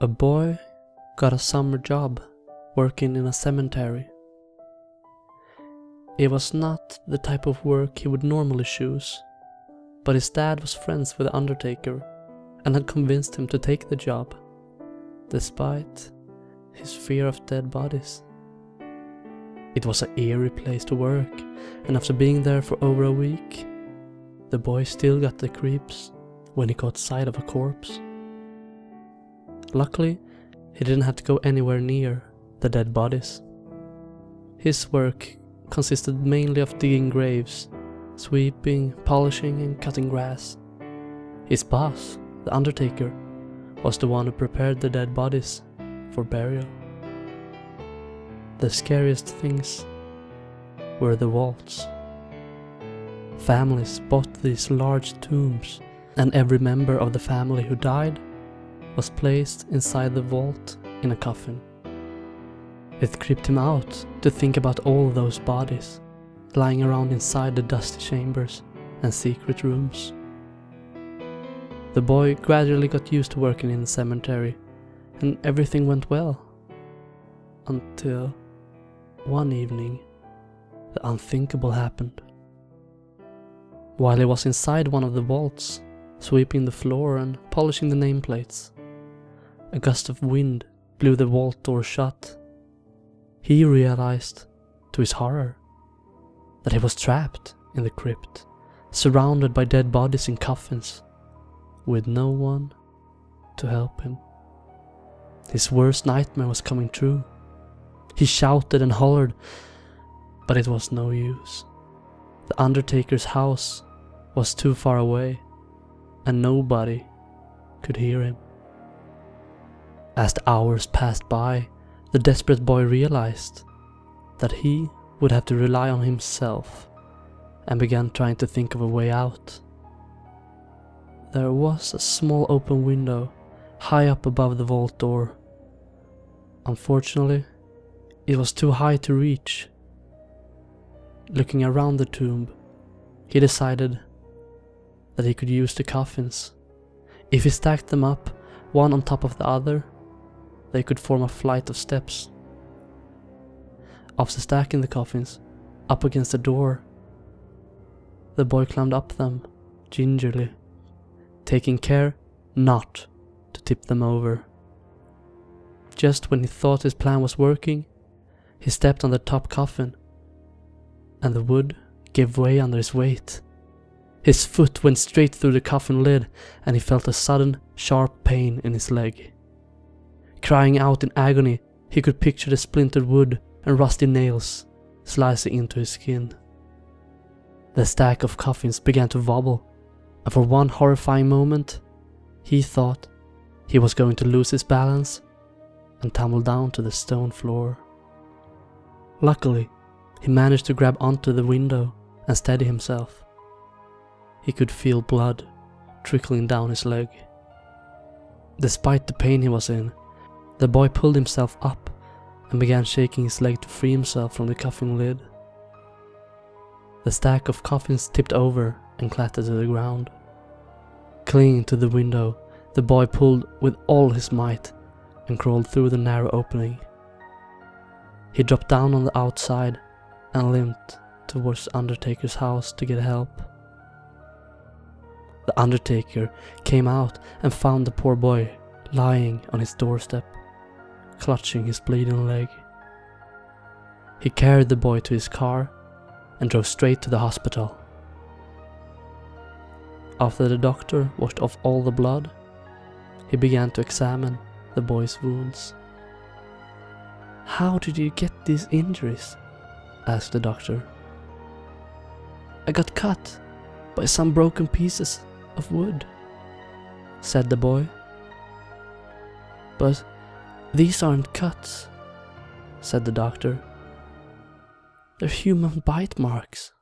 A boy got a summer job working in a cemetery. It was not the type of work he would normally choose, but his dad was friends with the undertaker and had convinced him to take the job, despite his fear of dead bodies. It was an eerie place to work, and after being there for over a week, the boy still got the creeps when he caught sight of a corpse. Luckily, he didn't have to go anywhere near the dead bodies. His work consisted mainly of digging graves, sweeping, polishing and cutting grass. His boss, the undertaker, was the one who prepared the dead bodies for burial. The scariest things were the vaults. Families bought these large tombs, and every member of the family who died was placed inside the vault in a coffin. It creeped him out to think about all those bodies lying around inside the dusty chambers and secret rooms. The boy gradually got used to working in the cemetery, and everything went well. Until one evening, the unthinkable happened. While he was inside one of the vaults, sweeping the floor and polishing the nameplates, a gust of wind blew the vault door shut. He realized, to his horror, that he was trapped in the crypt, surrounded by dead bodies in coffins, with no one to help him. His worst nightmare was coming true. He shouted and hollered, but it was no use. The undertaker's house was too far away, and nobody could hear him. As the hours passed by, the desperate boy realized that he would have to rely on himself and began trying to think of a way out. There was a small open window high up above the vault door. Unfortunately, it was too high to reach. Looking around the tomb, he decided that he could use the coffins. If he stacked them up, one on top of the other, they could form a flight of steps. After stacking the coffins up against the door, the boy climbed up them gingerly, taking care not to tip them over. Just when he thought his plan was working, he stepped on the top coffin, and the wood gave way under his weight. His foot went straight through the coffin lid, and he felt a sudden, sharp pain in his leg. Crying out in agony, he could picture the splintered wood and rusty nails slicing into his skin. The stack of coffins began to wobble, and for one horrifying moment, he thought he was going to lose his balance and tumble down to the stone floor. Luckily, he managed to grab onto the window and steady himself. He could feel blood trickling down his leg. Despite the pain he was in, the boy pulled himself up and began shaking his leg to free himself from the coffin lid. The stack of coffins tipped over and clattered to the ground. Clinging to the window, the boy pulled with all his might and crawled through the narrow opening. He dropped down on the outside and limped towards the undertaker's house to get help. The undertaker came out and found the poor boy lying on his doorstep, clutching his bleeding leg. He carried the boy to his car and drove straight to the hospital. After the doctor washed off all the blood, he began to examine the boy's wounds. "How did you get these injuries?" asked the doctor. "I got cut by some broken pieces of wood," said the boy. "But these aren't cuts," said the doctor. "They're human bite marks."